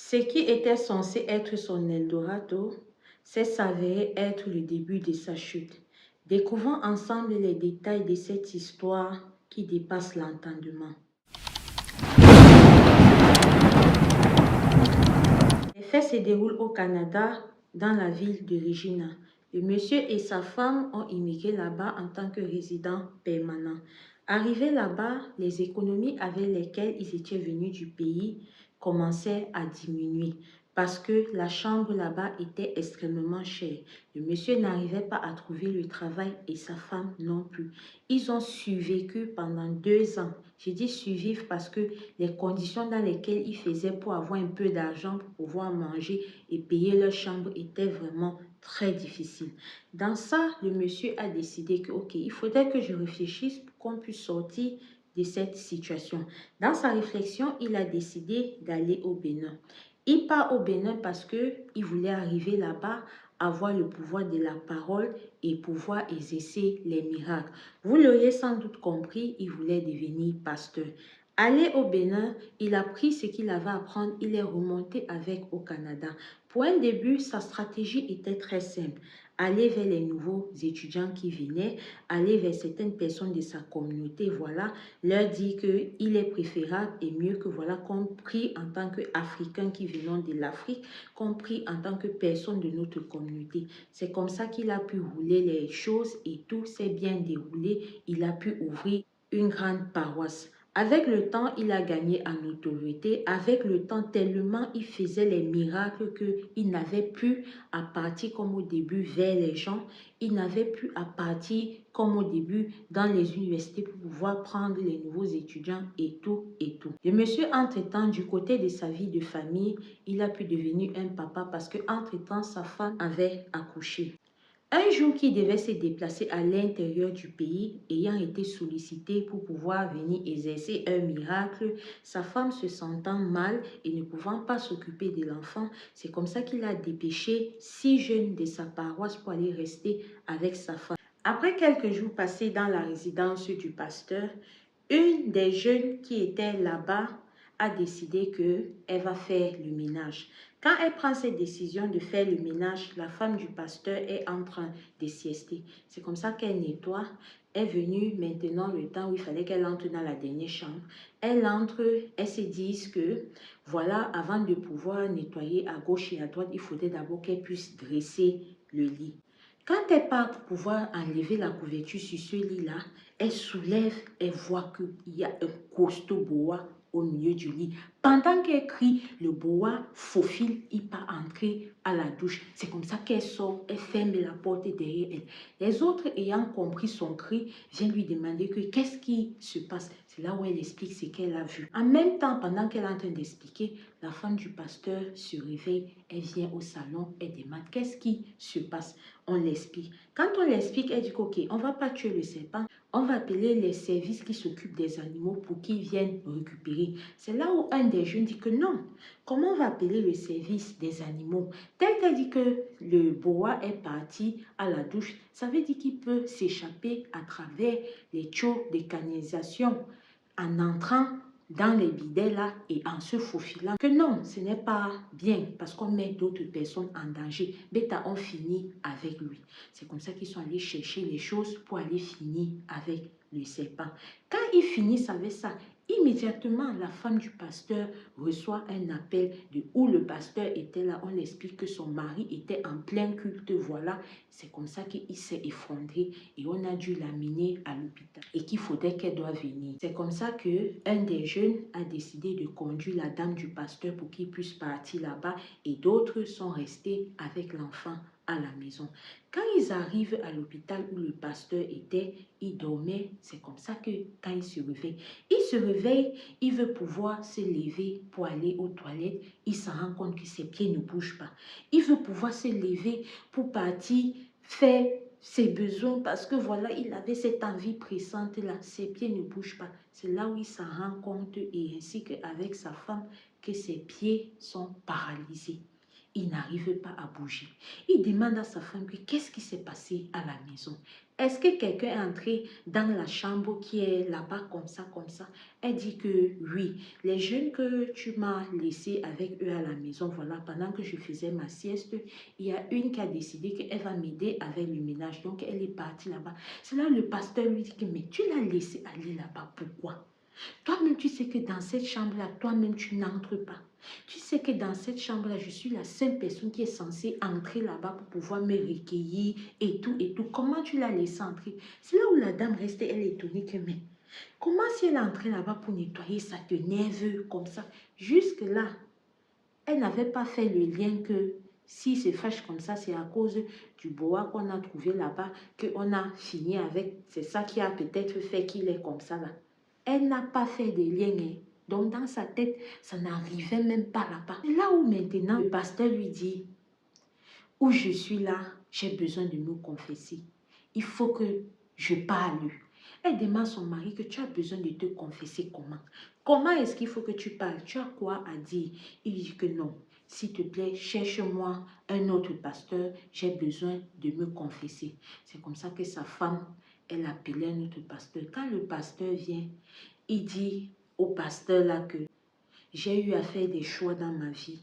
Ce qui était censé être son Eldorado s'est s'avéré être le début de sa chute. Découvrons ensemble les détails de cette histoire qui dépasse l'entendement. Les faits se déroulent au Canada, dans la ville de Regina. Le monsieur et sa femme ont immigré là-bas en tant que résidents permanents. Arrivés là-bas, les économies avec lesquelles ils étaient venus du pays commençaient à diminuer parce que la chambre là-bas était extrêmement chère. Le monsieur n'arrivait pas à trouver le travail et sa femme non plus. Ils ont survécu pendant 2 ans. Je dis survivre parce que les conditions dans lesquelles ils faisaient pour avoir un peu d'argent pour pouvoir manger et payer leur chambre étaient vraiment très difficiles. Dans ça, le monsieur a décidé que, ok, il faudrait que je réfléchisse pour qu'on puisse sortir de cette situation. Dans sa réflexion, il a décidé d'aller au Bénin. Il part au Bénin parce qu'il voulait arriver là-bas, avoir le pouvoir de la parole et pouvoir exercer les miracles. Vous l'auriez sans doute compris, il voulait devenir pasteur. Allé au Bénin, il a pris ce qu'il avait à apprendre, il est remonté avec au Canada. Pour un début, sa stratégie était très simple. Aller vers les nouveaux étudiants qui venaient, aller vers certaines personnes de sa communauté, voilà, leur dire qu'il est préférable et mieux que voilà, qu'on prie en tant qu'Africains qui venons de l'Afrique, qu'on prie en tant que personne de notre communauté. C'est comme ça qu'il a pu rouler les choses et tout s'est bien déroulé. Il a pu ouvrir une grande paroisse. Avec le temps, il a gagné en autorité. Avec le temps, tellement il faisait les miracles qu'il n'avait plus à partir comme au début vers les gens. Il n'avait plus à partir comme au début dans les universités pour pouvoir prendre les nouveaux étudiants et tout et tout. Le monsieur, entre-temps, du côté de sa vie de famille, il a pu devenir un papa parce que entre-temps, sa femme avait accouché. Un jour qu'il devait se déplacer à l'intérieur du pays, ayant été sollicité pour pouvoir venir exercer un miracle, sa femme se sentant mal et ne pouvant pas s'occuper de l'enfant, c'est comme ça qu'il a dépêché 6 jeunes de sa paroisse pour aller rester avec sa femme. Après quelques jours passés dans la résidence du pasteur, une des jeunes qui était là-bas a décidé qu'elle va faire le ménage. Quand elle prend cette décision de faire le ménage, la femme du pasteur est en train de siester. C'est comme ça qu'elle nettoie. Est venue maintenant le temps où il fallait qu'elle entre dans la dernière chambre. Elle entre, elle se dit que voilà, avant de pouvoir nettoyer à gauche et à droite, il faudrait d'abord qu'elle puisse dresser le lit. Quand elle part pour pouvoir enlever la couverture sur ce lit-là, elle soulève, elle voit qu'il y a un costaud boa au milieu du lit. Pendant qu'elle crie, le boa faufile, il part entrer à la douche. C'est comme ça qu'elle sort, elle ferme la porte derrière elle. Les autres, ayant compris son cri, viennent lui demander que qu'est-ce qui se passe. C'est là où elle explique ce qu'elle a vu. En même temps, pendant qu'elle est en train d'expliquer, la femme du pasteur se réveille, elle vient au salon, elle demande qu'est-ce qui se passe. On l'explique. Quand on l'explique, elle dit ok, on ne va pas tuer le serpent, on va appeler les services qui s'occupent des animaux pour qu'ils viennent récupérer. C'est là où un des jeunes dit que non, comment on va appeler le service des animaux? Tel qu'elle dit que le boa est parti à la douche, ça veut dire qu'il peut s'échapper à travers les tuyaux de canalisation en entrant dans les bidets là et en se faufilant. Que non, ce n'est pas bien parce qu'on met d'autres personnes en danger. Bêta, on finit avec lui. C'est comme ça qu'ils sont allés chercher les choses pour aller finir avec le serpent. Quand ils finissent avec ça, immédiatement, la femme du pasteur reçoit un appel de où le pasteur était là. On l'explique que son mari était en plein culte. Voilà, c'est comme ça qu'il s'est effondré et on a dû l'amener à l'hôpital et qu'il faudrait qu'elle doit venir. C'est comme ça qu'un des jeunes a décidé de conduire la dame du pasteur pour qu'il puisse partir là-bas et d'autres sont restés avec l'enfant à la maison. Quand ils arrivent à l'hôpital où le pasteur était, il dormait. C'est comme ça que quand il se réveille, il veut pouvoir se lever pour aller aux toilettes. Il se rend compte que ses pieds ne bougent pas. Il veut pouvoir se lever pour partir faire ses besoins parce que voilà, il avait cette envie pressante là. Ses pieds ne bougent pas. C'est là où il s'en rend compte et ainsi qu'avec sa femme que ses pieds sont paralysés. il n'arrive pas à bouger. Il demande à sa femme que qu'est-ce qui s'est passé à la maison. Est-ce que quelqu'un est entré dans la chambre qui est là-bas comme ça, comme ça? Elle dit que oui, les jeunes que tu m'as laissés avec eux à la maison, voilà, pendant que je faisais ma sieste, il y a une qui a décidé qu'elle va m'aider avec le ménage. Donc, elle est partie là-bas. C'est là le pasteur lui dit que mais tu l'as laissé aller là-bas, pourquoi? Toi-même, tu sais que dans cette chambre-là, toi-même, tu n'entres pas. Tu sais que dans cette chambre-là, je suis la seule personne qui est censée entrer là-bas pour pouvoir me recueillir et tout, et tout. Comment tu l'as laissé entrer? C'est là où la dame restait, elle est étonnée que, mais comment si elle est entrée là-bas pour nettoyer, ça te nerve comme ça? Jusque-là, elle n'avait pas fait le lien que si se fâche comme ça, c'est à cause du boa qu'on a trouvé là-bas, qu'on a fini avec. C'est ça qui a peut-être fait qu'il est comme ça là. Elle n'a pas fait de lien. Hein. Donc dans sa tête, ça n'arrivait même pas là-bas. C'est là où maintenant le pasteur lui dit, où je suis là, j'ai besoin de me confesser. Il faut que je parle. Elle demande à son mari que tu as besoin de te confesser comment. Comment est-ce qu'il faut que tu parles? Tu as quoi à dire? Il dit que non. S'il te plaît, cherche-moi un autre pasteur. J'ai besoin de me confesser. C'est comme ça que sa femme, elle appelait un autre pasteur. Quand le pasteur vient, il dit au pasteur là que j'ai eu à faire des choix dans ma vie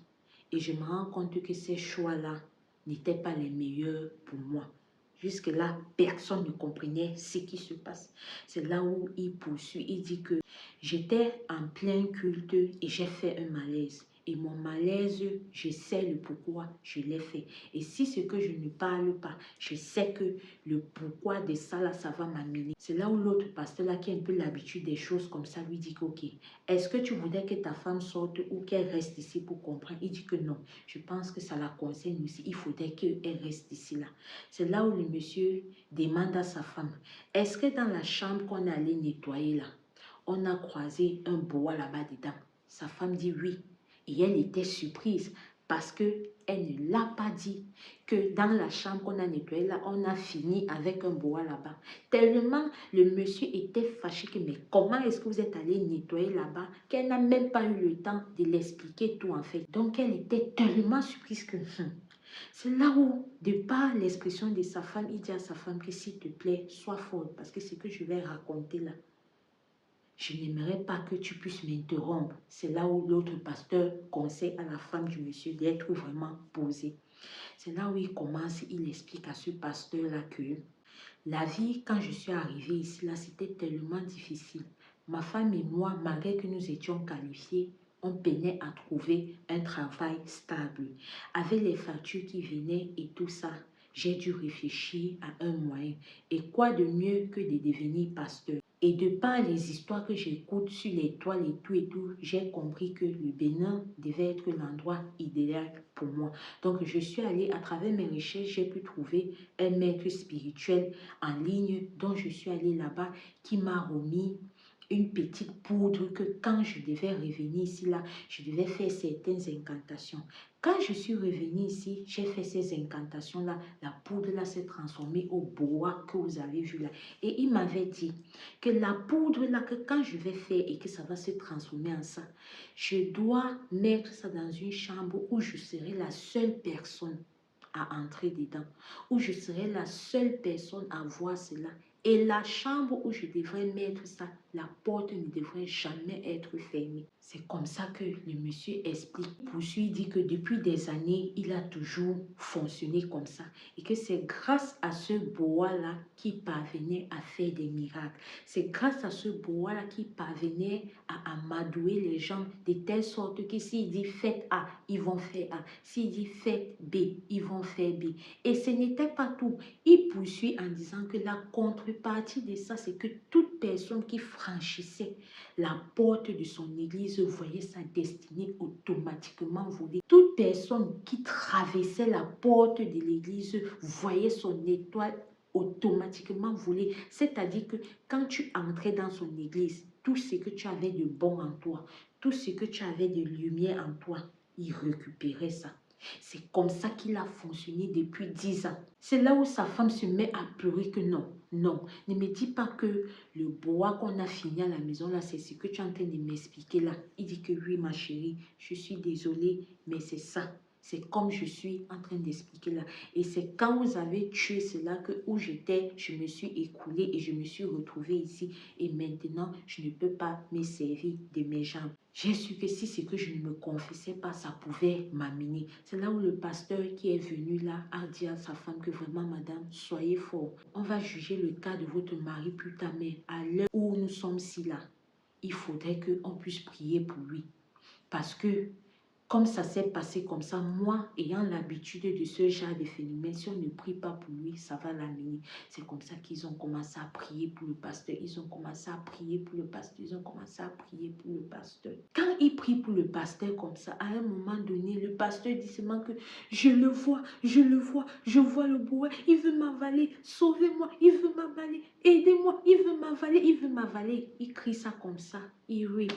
et je me rends compte que ces choix-là n'étaient pas les meilleurs pour moi. Jusque-là, personne ne comprenait ce qui se passe. C'est là où il poursuit. Il dit que j'étais en plein culte et j'ai fait un malaise. Et mon malaise, je sais le pourquoi je l'ai fait. Et si ce que je ne parle pas, je sais que le pourquoi de ça, là, ça va m'amener. C'est là où l'autre pasteur, là, qui a un peu l'habitude des choses comme ça, lui dit que, ok, est-ce que tu voudrais que ta femme sorte ou qu'elle reste ici pour comprendre? Il dit que non. Je pense que ça la concerne aussi. Il faudrait qu'elle reste ici, là. C'est là où le monsieur demande à sa femme, est-ce que dans la chambre qu'on allait nettoyer, là, on a croisé un boa là-bas dedans? Sa femme dit oui. Et elle était surprise parce qu'elle ne l'a pas dit que dans la chambre qu'on a nettoyée là, on a fini avec un boa là-bas. Tellement le monsieur était fâché que mais comment est-ce que vous êtes allé nettoyer là-bas qu'elle n'a même pas eu le temps de l'expliquer tout en fait. Donc elle était tellement surprise que c'est là où, de par l'expression de sa femme, il dit à sa femme que s'il te plaît, sois forte parce que ce que je vais raconter là, je n'aimerais pas que tu puisses m'interrompre. C'est là où l'autre pasteur conseille à la femme du monsieur d'être vraiment posée. C'est là où il commence, il explique à ce pasteur-là que la vie, quand je suis arrivée ici, là, c'était tellement difficile. Ma femme et moi, malgré que nous étions qualifiés, on peinait à trouver un travail stable. Avec les factures qui venaient et tout ça, j'ai dû réfléchir à un moyen. Et quoi de mieux que de devenir pasteur? Et de par les histoires que j'écoute sur les toiles et tout, j'ai compris que le Bénin devait être l'endroit idéal pour moi. Donc, je suis allée, à travers mes recherches, j'ai pu trouver un maître spirituel en ligne dont je suis allée là-bas qui m'a remis une petite poudre que quand je devais revenir ici, là, je devais faire certaines incantations. Quand je suis revenue ici, j'ai fait ces incantations-là. La poudre-là s'est transformée au boa que vous avez vu là. Et il m'avait dit que la poudre-là, que quand je vais faire et que ça va se transformer en ça, je dois mettre ça dans une chambre où je serai la seule personne à entrer dedans, où je serai la seule personne à voir cela. Et la chambre où je devrais mettre ça, la porte ne devrait jamais être fermée. C'est comme ça que le monsieur explique. Poursuit, dit que depuis des années, il a toujours fonctionné comme ça. Et que c'est grâce à ce boa-là qu'il parvenait à faire des miracles. C'est grâce à ce boa-là qu'il parvenait à amadouer les gens de telle sorte que s'il dit faites A, ils vont faire A. S'il dit faites B, ils vont faire B. Et ce n'était pas tout. Il poursuit en disant que la contrepartie de ça, c'est que toute personne qui franchissait la porte de son église voyait sa destinée automatiquement volée. Toute personne qui traversait la porte de l'église voyait son étoile automatiquement voler. C'est-à-dire que quand tu entrais dans son église, tout ce que tu avais de bon en toi, tout ce que tu avais de lumière en toi, il récupérait ça. C'est comme ça qu'il a fonctionné depuis 10 ans. C'est là où sa femme se met à pleurer que non, non, ne me dis pas que le bois qu'on a fini à la maison là, c'est ce que tu es en train de m'expliquer là. Il dit que oui ma chérie, je suis désolée, mais c'est ça. C'est comme je suis en train d'expliquer là. Et c'est quand vous avez tué cela que où j'étais, je me suis écoulée et je me suis retrouvée ici. Et maintenant, je ne peux pas me servir de mes jambes. J'ai su que si c'est que je ne me confessais pas, ça pouvait m'amener. C'est là où le pasteur qui est venu là a dit à sa femme que vraiment, madame, soyez fort. On va juger le cas de votre mari plus tard, mais à l'heure où nous sommes si là, il faudrait qu'on puisse prier pour lui. Parce que comme ça s'est passé comme ça, moi, ayant l'habitude de ce genre de phénomène, si on ne prie pas pour lui, ça va l'amener. C'est comme ça qu'ils ont commencé à prier pour le pasteur. Ils ont commencé à prier pour le pasteur. Ils ont commencé à prier pour le pasteur. Quand ils prient pour le pasteur comme ça, à un moment donné, le pasteur dit seulement que je le vois, je le vois, je vois le bourreau. Il veut m'avaler. Sauvez-moi, il veut m'avaler. Aidez-moi, il veut m'avaler, il veut m'avaler. Il crie ça comme ça. Il rit.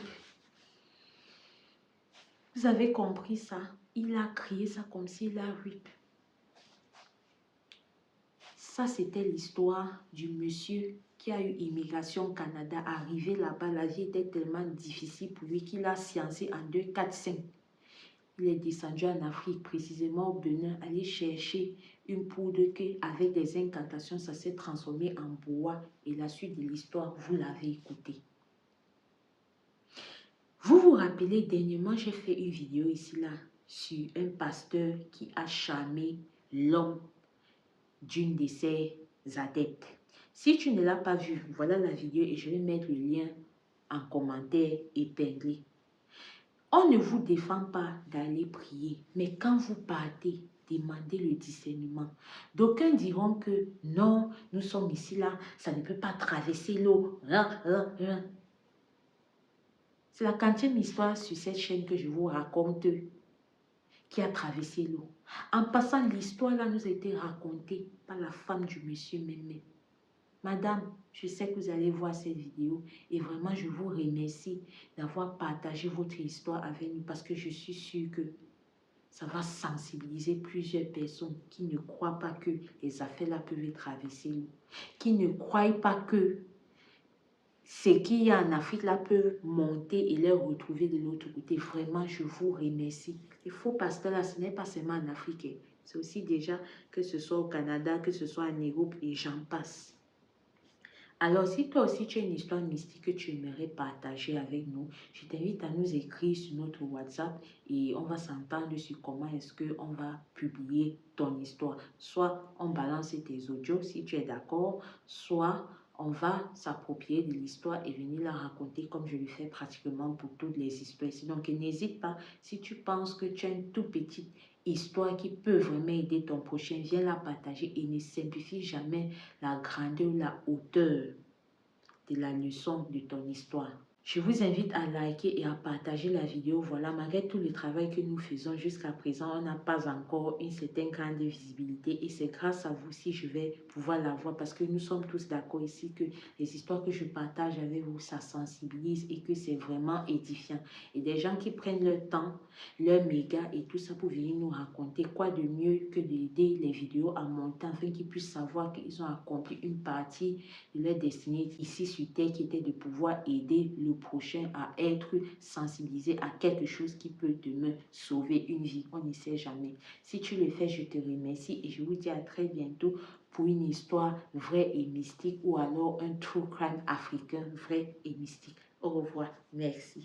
Vous avez compris ça? Il a crié ça comme s'il a rip. Ça, c'était l'histoire du monsieur qui a eu immigration au Canada. Arrivé là-bas, la vie était tellement difficile pour lui qu'il a sciencé en 2, 4, 5. Il est descendu en Afrique, précisément au Bénin, aller chercher une poudre qui, avec des incantations, ça s'est transformé en bois. Et la suite de l'histoire, vous l'avez écouté. Vous vous rappelez, dernièrement, j'ai fait une vidéo ici, là, sur un pasteur qui a charmé l'homme d'une de ses adeptes. Si tu ne l'as pas vu, voilà la vidéo et je vais mettre le lien en commentaire épinglé. On ne vous défend pas d'aller prier, mais quand vous partez, demandez le discernement. D'aucuns diront que non, nous sommes ici, là, ça ne peut pas traverser l'eau. C'est la quantième histoire sur cette chaîne que je vous raconte qui a traversé l'eau. En passant, l'histoire là nous a été racontée par la femme du monsieur Mémé. Madame, je sais que vous allez voir cette vidéo et vraiment je vous remercie d'avoir partagé votre histoire avec nous parce que je suis sûre que ça va sensibiliser plusieurs personnes qui ne croient pas que les affaires là peuvent traverser l'eau, qui ne croient pas que ce qu'il y a en Afrique là peut monter et les retrouver de l'autre côté. Vraiment, je vous remercie. Il faut pasteur là, ce n'est pas seulement en Afrique. C'est aussi déjà que ce soit au Canada, que ce soit en Europe et j'en passe. Alors, si toi aussi tu as une histoire mystique que tu aimerais partager avec nous, je t'invite à nous écrire sur notre WhatsApp et on va s'entendre sur comment est-ce qu'on va publier ton histoire. Soit on balance tes audios si tu es d'accord, soit on va s'approprier de l'histoire et venir la raconter comme je le fais pratiquement pour toutes les histoires. Donc, n'hésite pas, si tu penses que tu as une toute petite histoire qui peut vraiment aider ton prochain, viens la partager et ne simplifie jamais la grandeur, la hauteur de la leçon de ton histoire. Je vous invite à liker et à partager la vidéo. Voilà, malgré tout le travail que nous faisons jusqu'à présent, on n'a pas encore une certaine grande visibilité et c'est grâce à vous si je vais pouvoir la voir parce que nous sommes tous d'accord ici que les histoires que je partage avec vous, ça sensibilise et que c'est vraiment édifiant. Et des gens qui prennent leur temps, leur méga et tout ça pour venir nous raconter quoi de mieux que d'aider les vidéos à monter afin qu'ils puissent savoir qu'ils ont accompli une partie de leur destinée ici sur Terre qui était de pouvoir aider le prochain à être sensibilisé à quelque chose qui peut demain sauver une vie. On ne sait jamais. Si tu le fais, je te remercie et je vous dis à très bientôt pour une histoire vraie et mystique ou alors un true crime africain vrai et mystique. Au revoir. Merci.